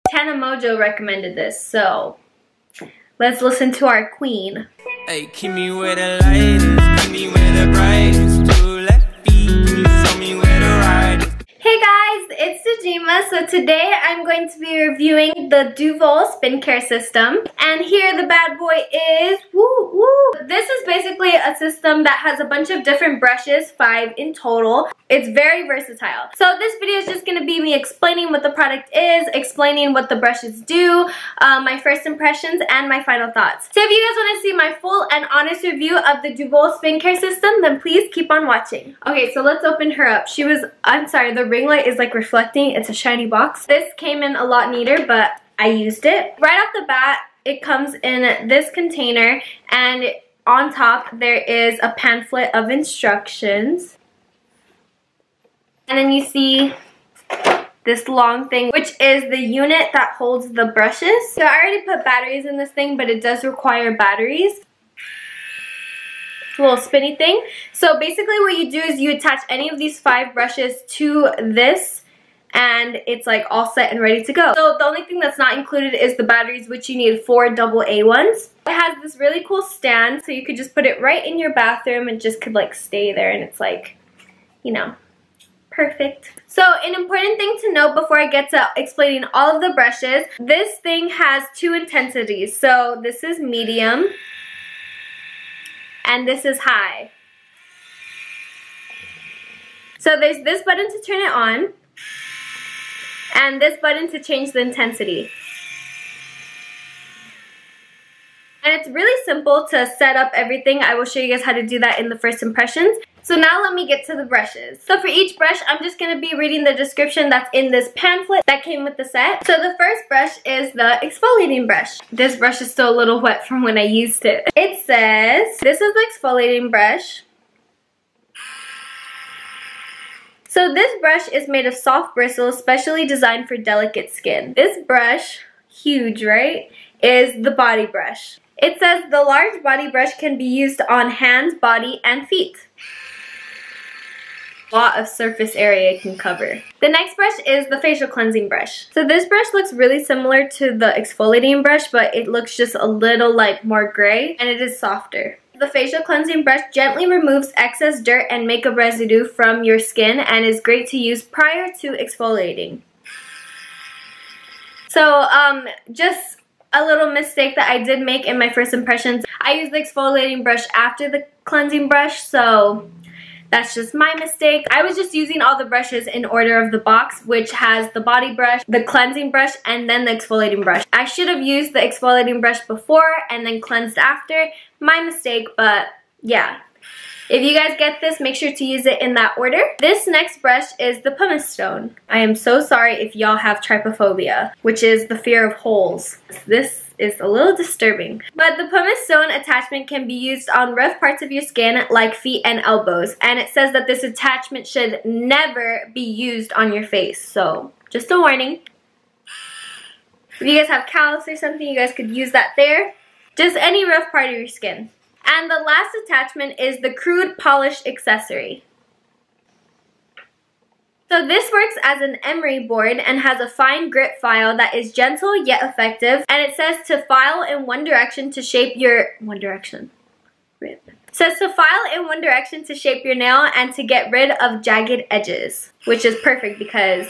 Tana Mojo recommended this, so let's listen to our queen. Hey, keep me where the light is, keep me where the bright is. Two left feet, you show me where to ride. Hey guys, it's Dajema. So today I'm going to be reviewing the Duval Spin-Care System. And here the bad boy is, woo woo. This is basically a system that has a bunch of different brushes, 5 in total. It's very versatile. So this video is just going to be me explaining what the product is, explaining what the brushes do, my first impressions, and my final thoughts. So if you guys want to see my full and honest review of the Duval Spin-Care System, then please keep on watching. Okay, so let's open her up. I'm sorry, the ring light is like reflecting. It's a shiny box. This came in a lot neater, but I used it. Right off the bat, it comes in this container, and on top there is a pamphlet of instructions. And then you see this long thing, which is the unit that holds the brushes. So I already put batteries in this thing, but it does require batteries. It's a little spinny thing. So basically what you do is you attach any of these 5 brushes to this, and it's like all set and ready to go. So the only thing that's not included is the batteries, which you need 4 AA ones. It has this really cool stand, so you could just put it right in your bathroom and just could like stay there, and it's like, you know, perfect. So an important thing to note before I get to explaining all of the brushes, this thing has 2 intensities. So this is medium and this is high. So there's this button to turn it on and this button to change the intensity. And it's really simple to set up everything. I will show you guys how to do that in the first impressions. So now let me get to the brushes. So for each brush, I'm just going to be reading the description that's in this pamphlet that came with the set. So the first brush is the exfoliating brush. This brush is still a little wet from when I used it. It says, this is the exfoliating brush. So this brush is made of soft bristles, specially designed for delicate skin. This brush, huge, right, is the body brush. It says the large body brush can be used on hands, body, and feet. A lot of surface area it can cover. The next brush is the facial cleansing brush. So this brush looks really similar to the exfoliating brush, but it looks just a little like more gray, and it is softer. The facial cleansing brush gently removes excess dirt and makeup residue from your skin and is great to use prior to exfoliating. So just a little mistake that I did make in my first impressions. I used the exfoliating brush after the cleansing brush, so that's just my mistake. I was just using all the brushes in order of the box, which has the body brush, the cleansing brush, and then the exfoliating brush. I should have used the exfoliating brush before and then cleansed after. My mistake, but yeah. If you guys get this, make sure to use it in that order. This next brush is the pumice stone. I am so sorry if y'all have trypophobia, which is the fear of holes. This is a little disturbing. But the pumice stone attachment can be used on rough parts of your skin like feet and elbows. And it says that this attachment should never be used on your face. So just a warning. If you guys have callus or something, you guys could use that there. Just any rough part of your skin. And the last attachment is the crude polish accessory. So this works as an emery board and has a fine grit file that is gentle yet effective, and it says to file in one direction to shape your says to file in one direction to shape your nail and to get rid of jagged edges, which is perfect because,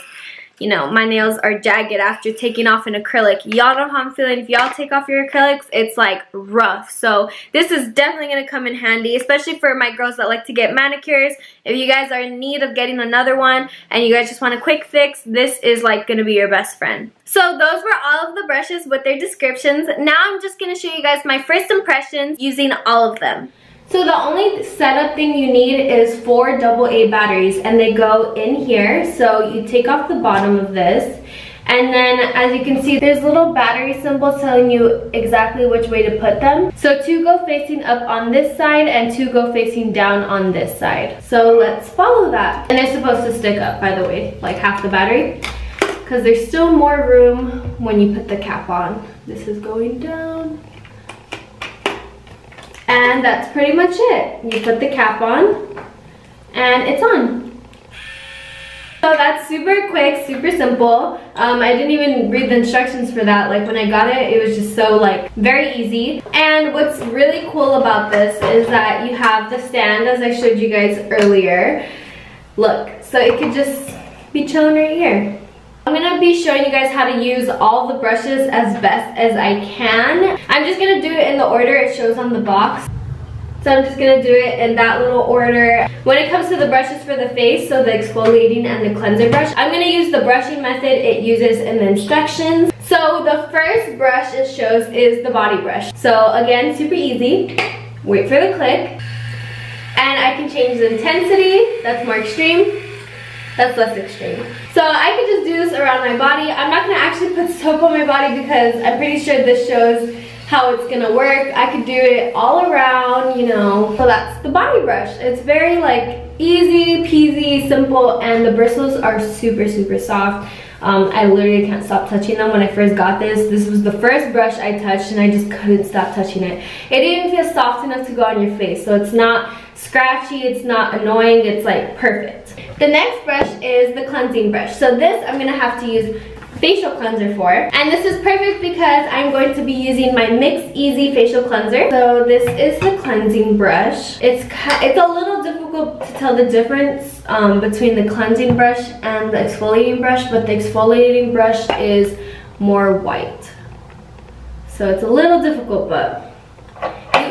you know, my nails are jagged after taking off an acrylic. Y'all know how I'm feeling. If y'all take off your acrylics, it's like rough. So this is definitely going to come in handy, especially for my girls that like to get manicures. If you guys are in need of getting another one and you guys just want a quick fix, this is like going to be your best friend. So those were all of the brushes with their descriptions. Now I'm just going to show you guys my first impressions using all of them. So the only setup thing you need is 4 AA batteries, and they go in here. So you take off the bottom of this, and then as you can see, there's little battery symbols telling you exactly which way to put them. So 2 go facing up on this side and 2 go facing down on this side. So let's follow that. And they're supposed to stick up, by the way, like half the battery, because there's still more room when you put the cap on. This is going down. And that's pretty much it. You put the cap on and it's on. So that's super quick, super simple. I didn't even read the instructions for that. Like when I got it, it was just so like very easy. And what's really cool about this is that you have the stand as I showed you guys earlier. Look, so it could just be chilling right here. I'm gonna be showing you guys how to use all the brushes as best as I can. I'm just gonna do it in the order it shows on the box. So I'm just gonna do it in that little order. When it comes to the brushes for the face, so the exfoliating and the cleanser brush, I'm gonna use the brushing method it uses in the instructions. So the first brush it shows is the body brush. So again, super easy. Wait for the click. And I can change the intensity, that's more extreme. That's less extreme. So I could just do this around my body. I'm not gonna actually put soap on my body because I'm pretty sure this shows how it's gonna work. I could do it all around, you know. So that's the body brush. It's very like easy peasy, simple, and the bristles are super, super soft. I literally can't stop touching them. When I first got this was the first brush I touched and I just couldn't stop touching it. It didn't feel soft enough to go on your face. So it's not scratchy, it's not annoying, it's like perfect. The next brush is the cleansing brush. So this I'm gonna have to use facial cleanser for, and this is perfect because I'm going to be using my MIXEASY facial cleanser. So this is the cleansing brush. It's a little difficult to tell the difference between the cleansing brush and the exfoliating brush, but the exfoliating brush is more white. So it's a little difficult, but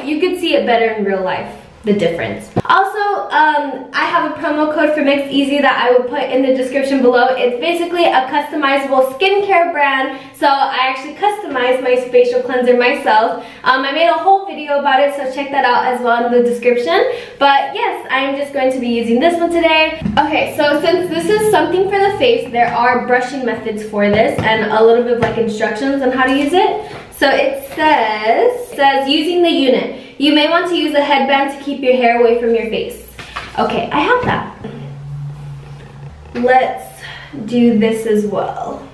you can see it better in real life, the difference. Also, I have a promo code for MIXEASY that I will put in the description below. It's basically a customizable skincare brand. So I actually customized my facial cleanser myself. I made a whole video about it, so check that out as well in the description. But yes, I'm just going to be using this one today. Okay, so since this is something for the face, there are brushing methods for this and a little bit of like instructions on how to use it. So it says using the unit. You may want to use a headband to keep your hair away from your face. Okay, I have that. Let's do this as well.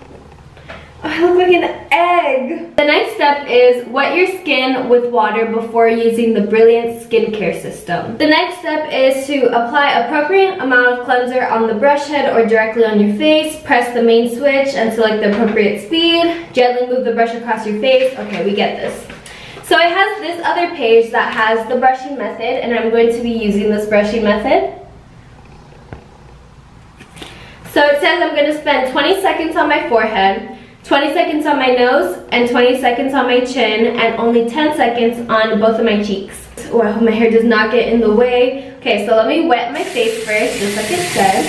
Oh, I look like an egg. The next step is wet your skin with water before using the Brilliance Skincare System. The next step is to apply appropriate amount of cleanser on the brush head or directly on your face. Press the main switch and select the appropriate speed. Gently move the brush across your face. Okay, we get this. So it has this other page that has the brushing method, and I'm going to be using this brushing method. So it says I'm going to spend 20 seconds on my forehead, 20 seconds on my nose, and 20 seconds on my chin, and only 10 seconds on both of my cheeks. Oh, I hope my hair does not get in the way. Okay, so let me wet my face first, just like it says.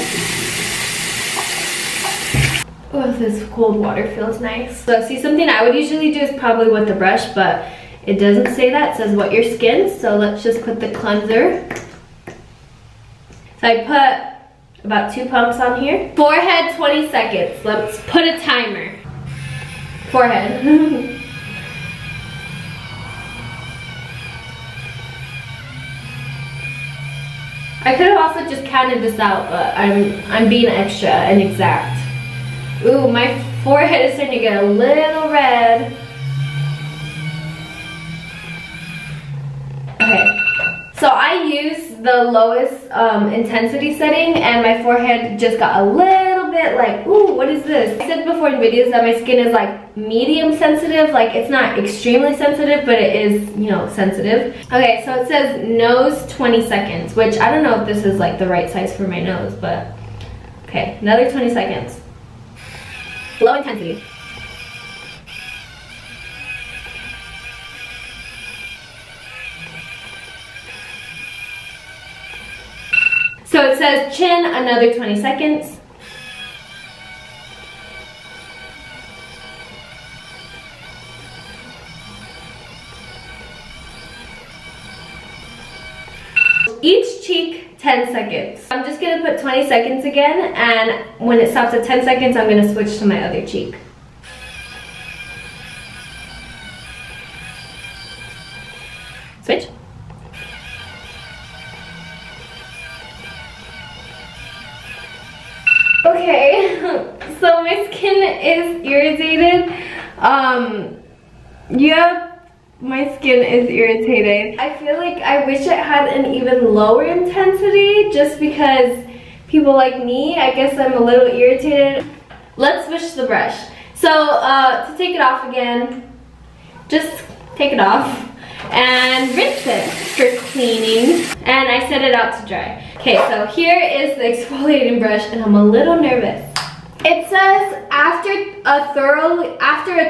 Oh, this cold water feels nice. So see, something I would usually do is probably wet the brush, but it doesn't say that. It says wet your skin, so let's just put the cleanser. So I put about 2 pumps on here. Forehead, 20 seconds. Let's put a timer. Forehead. I could have also just counted this out, but I'm being extra and exact. Ooh, my forehead is starting to get a little red. Okay, so I used the lowest intensity setting and my forehead just got a little bit like, ooh, what is this? I said before in videos that my skin is like medium sensitive, like it's not extremely sensitive, but it is, you know, sensitive. Okay, so it says nose 20 seconds, which I don't know if this is like the right size for my nose, but okay, another 20 seconds. Low intensity. So it says chin, another 20 seconds. Each cheek, 10 seconds. I'm just gonna put 20 seconds again, and when it stops at 10 seconds, I'm gonna switch to my other cheek. Switch. Okay, so my skin is irritated. Yep, my skin is irritated. I feel like I wish it had an even lower intensity just because people like me, I guess I'm a little irritated. Let's switch the brush. So to take it off again, just take it off and rinse it for cleaning. And I set it out to dry. Okay, so here is the exfoliating brush and I'm a little nervous. It says after a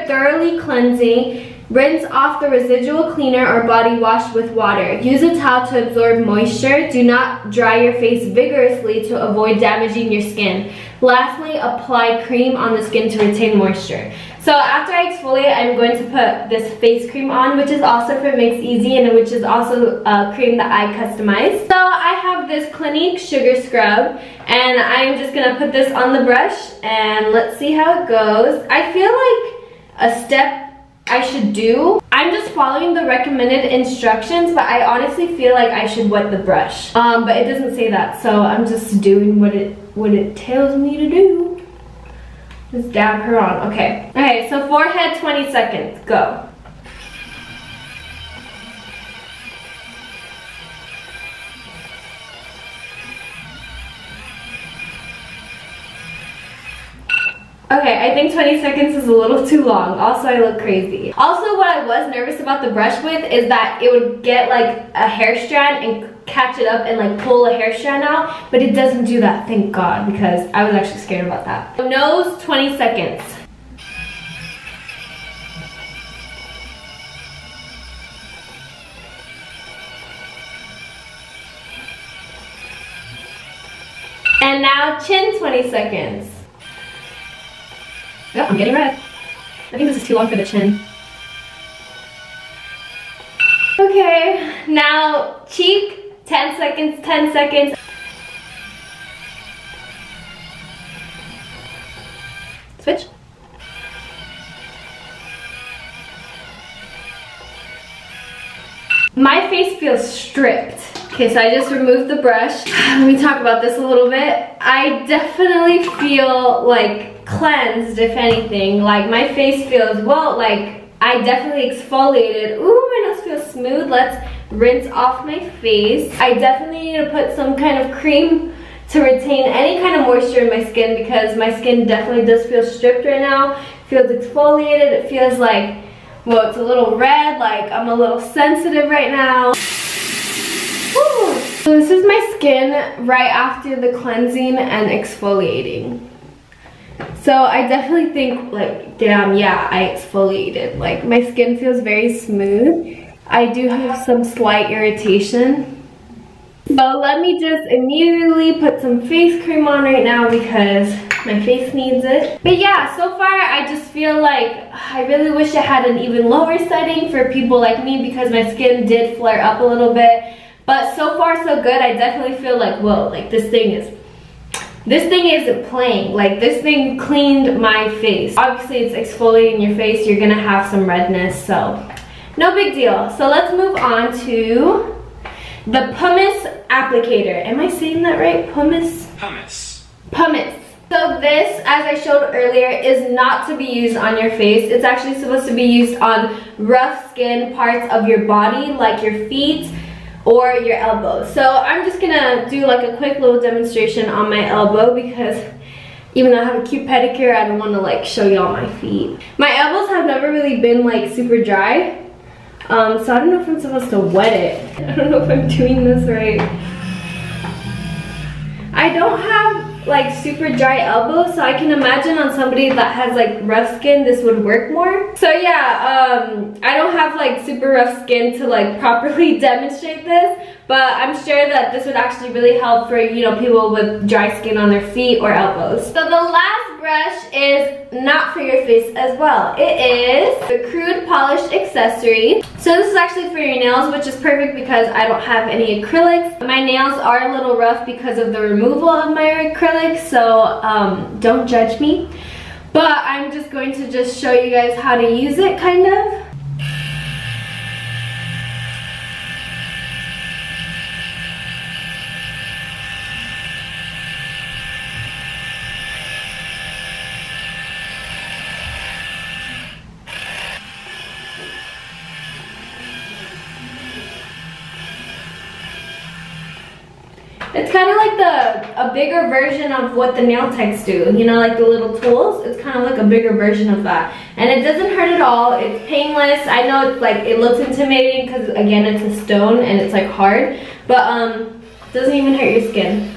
thoroughly cleansing, rinse off the residual cleaner or body wash with water. Use a towel to absorb moisture. Do not dry your face vigorously to avoid damaging your skin. Lastly, apply cream on the skin to retain moisture. So after I exfoliate, I'm going to put this face cream on, which is also from MIXEASY and which is also a cream that I customized. So I have this Clinique Sugar Scrub and I'm just gonna put this on the brush and let's see how it goes. I feel like a step I should do. I'm just following the recommended instructions, but I honestly feel like I should wet the brush. But it doesn't say that, so I'm just doing what it tells me to do. Just dab her on. Okay. Okay, so forehead 20 seconds. Go. Okay, I think 20 seconds is a little too long. Also, I look crazy. Also, what I was nervous about the brush with is that it would get like a hair strand and catch it up and like pull a hair strand out, but it doesn't do that, thank God, because I was actually scared about that. Nose, 20 seconds. And now chin, 20 seconds. Oh, I'm getting red. I think this is too long for the chin. Okay, now cheek, 10 seconds, 10 seconds. Switch. My face feels stripped. Okay, so I just removed the brush. Let me talk about this a little bit. I definitely feel like cleansed, if anything. Like my face feels, well, like I definitely exfoliated. Ooh, my nose feels smooth. Let's rinse off my face. I definitely need to put some kind of cream to retain any kind of moisture in my skin because my skin definitely does feel stripped right now. It feels exfoliated. It feels like, well, it's a little red, like I'm a little sensitive right now. Woo. So this is my skin right after the cleansing and exfoliating. So I definitely think like, damn, yeah, I exfoliated. Like my skin feels very smooth. I do have some slight irritation. So let me just immediately put some face cream on right now because my face needs it. But yeah, so far I just feel like I really wish I had an even lower setting for people like me because my skin did flare up a little bit. But so far so good. I definitely feel like, whoa, like this thing isn't playing. Like this thing cleaned my face. Obviously it's exfoliating your face. You're gonna have some redness, so no big deal. So let's move on to the pumice applicator. Am I saying that right? Pumice? Pumice. Pumice. So this, as I showed earlier, is not to be used on your face. It's actually supposed to be used on rough skin parts of your body, like your feet or your elbows. So I'm just gonna do like a quick little demonstration on my elbow because even though I have a cute pedicure, I don't wanna like show y'all my feet. My elbows have never really been like super dry. So I don't know if I'm supposed to wet it. I don't know if I'm doing this right. I don't have like super dry elbows, so I can imagine on somebody that has like rough skin this would work more. So yeah, I don't have like super rough skin to like properly demonstrate this, but I'm sure that this would actually really help for, you know, people with dry skin on their feet or elbows. So the last brush is not for your face as well. It is the Crude Polished Accessory. So this is actually for your nails, which is perfect because I don't have any acrylics. My nails are a little rough because of the removal of my acrylics, so don't judge me. But I'm just going to just show you guys how to use it, kind of. It's kind of like a bigger version of what the nail techs do. You know, like the little tools. It's kind of like a bigger version of that. And it doesn't hurt at all. It's painless. I know it's like, it looks intimidating because again, it's a stone and it's like hard. But it doesn't even hurt your skin.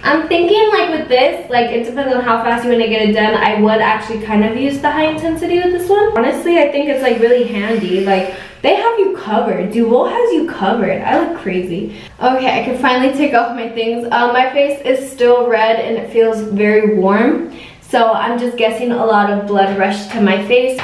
I'm thinking like with this, like it depends on how fast you want to get it done. I would actually kind of use the high intensity with this one. Honestly, I think it's like really handy. Like they have you covered. Duo has you covered. I look crazy. Okay, I can finally take off my things. My face is still red and it feels very warm. So I'm just guessing a lot of blood rushed to my face.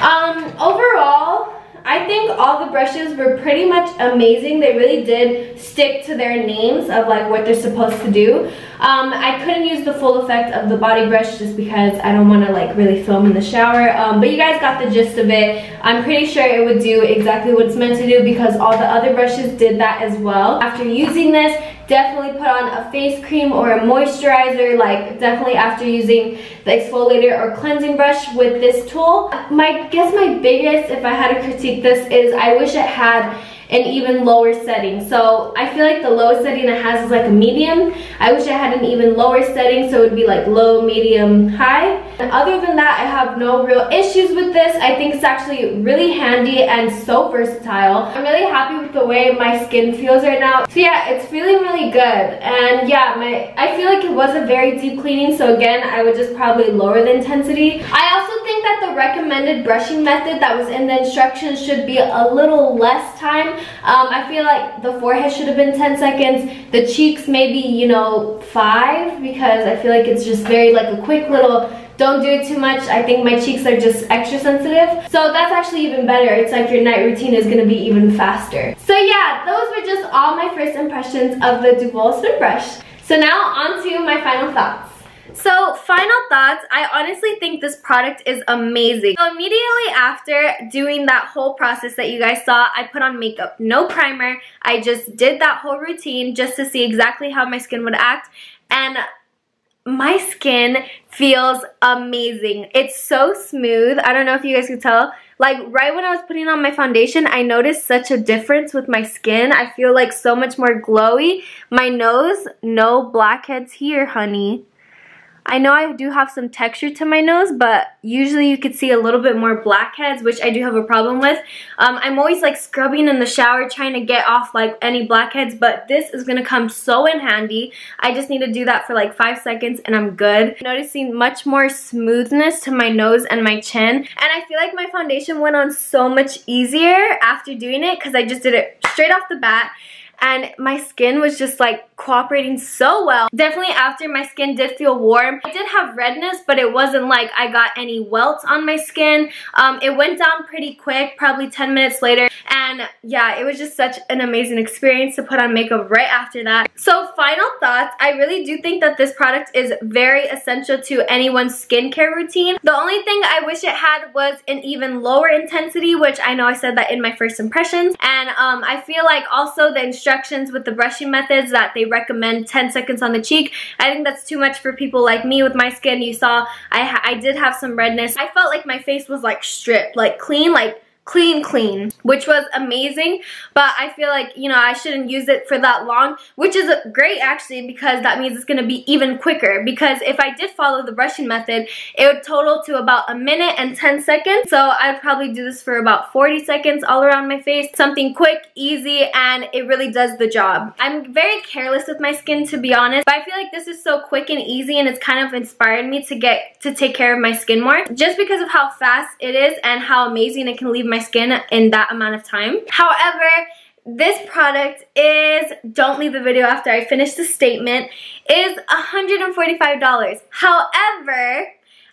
Overall, I think all the brushes were pretty much amazing. They really did stick to their names of like what they're supposed to do. I couldn't use the full effect of the body brush just because I don't want to like really film in the shower. But you guys got the gist of it. I'm pretty sure it would do exactly what it's meant to do because all the other brushes did that as well. After using this, definitely put on a face cream or a moisturizer, like definitely after using the exfoliator or cleansing brush with this tool. I guess my biggest, if I had to critique this, is I wish it had an even lower setting. So I feel like the lowest setting it has is like a medium. I wish I had an even lower setting, so it would be like low, medium, high. And other than that, I have no real issues with this. I think it's actually really handy and so versatile. I'm really happy with the way my skin feels right now. So yeah, it's feeling really good. And yeah, I feel like it was a very deep cleaning, so again, I would just probably lower the intensity. I also think that the recommended brushing method that was in the instructions should be a little less time. I feel like the forehead should have been 10 seconds, the cheeks maybe, you know, 5, because I feel like it's just very like a quick little, don't do it too much. I think my cheeks are just extra sensitive. So that's actually even better. It's like your night routine is gonna be even faster. So yeah, those were just all my first impressions of the Duval Spin Brush. So now on to my final thoughts. So final thoughts, I honestly think this product is amazing. So immediately after doing that whole process that you guys saw, I put on makeup, no primer. I just did that whole routine just to see exactly how my skin would act, and my skin feels amazing. It's so smooth. I don't know if you guys could tell. Like right when I was putting on my foundation, I noticed such a difference with my skin. I feel like so much more glowy. My nose, no blackheads here, honey. I know I do have some texture to my nose, but usually you could see a little bit more blackheads, which I do have a problem with. I'm always like scrubbing in the shower trying to get off like any blackheads, but this is gonna come so in handy. I just need to do that for like 5 seconds and I'm good. Noticing much more smoothness to my nose and my chin, and I feel like my foundation went on so much easier after doing it because I just did it straight off the bat. And my skin was just like cooperating so well. Definitely after, my skin did feel warm. I did have redness, but it wasn't like I got any welts on my skin. It went down pretty quick, probably 10 minutes later. And yeah, it was just such an amazing experience to put on makeup right after that. So final thoughts, I really do think that this product is very essential to anyone's skincare routine. The only thing I wish it had was an even lower intensity, which I know I said that in my first impressions. And I feel like also the instructions with the brushing methods that they recommend 10 seconds on the cheek, I think that's too much for people like me with my skin. You saw I did have some redness. I felt like my face was like stripped, like clean, clean, which was amazing. But I feel like, you know, I shouldn't use it for that long, which is great actually, because that means it's going to be even quicker. Because if I did follow the brushing method, it would total to about 1 minute and 10 seconds. So I'd probably do this for about 40 seconds all around my face. Something quick, easy, and it really does the job. I'm very careless with my skin, to be honest, but I feel like this is so quick and easy, and it's kind of inspired me to take care of my skin more, just because of how fast it is and how amazing it can leave my skin in that amount of time. However, this product is, don't leave the video after I finish the statement, is $145. However,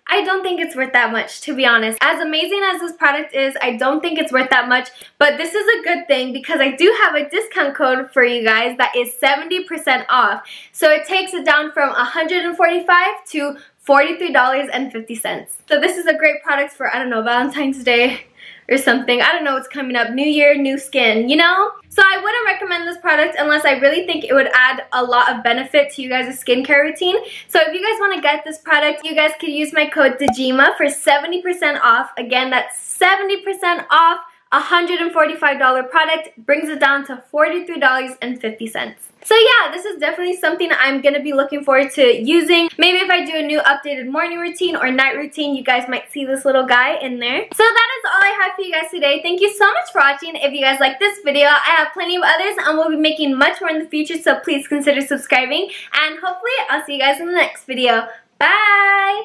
I don't think it's worth that much, to be honest. As amazing as this product is, I don't think it's worth that much, but this is a good thing because I do have a discount code for you guys that is 70% off. So it takes it down from $145 to $43.50. So this is a great product for, I don't know, Valentine's Day or something. I don't know what's coming up. New year, new skin, you know? So I wouldn't recommend this product unless I really think it would add a lot of benefit to you guys' skincare routine. So if you guys want to get this product, you guys could use my code Dajema for 70% off. Again, that's 70% off. $145 product brings it down to $43.50. So yeah, this is definitely something I'm gonna be looking forward to using. Maybe if I do a new updated morning routine or night routine, you guys might see this little guy in there. So that is all I have for you guys today. Thank you so much for watching. If you guys like this video, I have plenty of others and we'll be making much more in the future, so please consider subscribing. And hopefully I'll see you guys in the next video. Bye!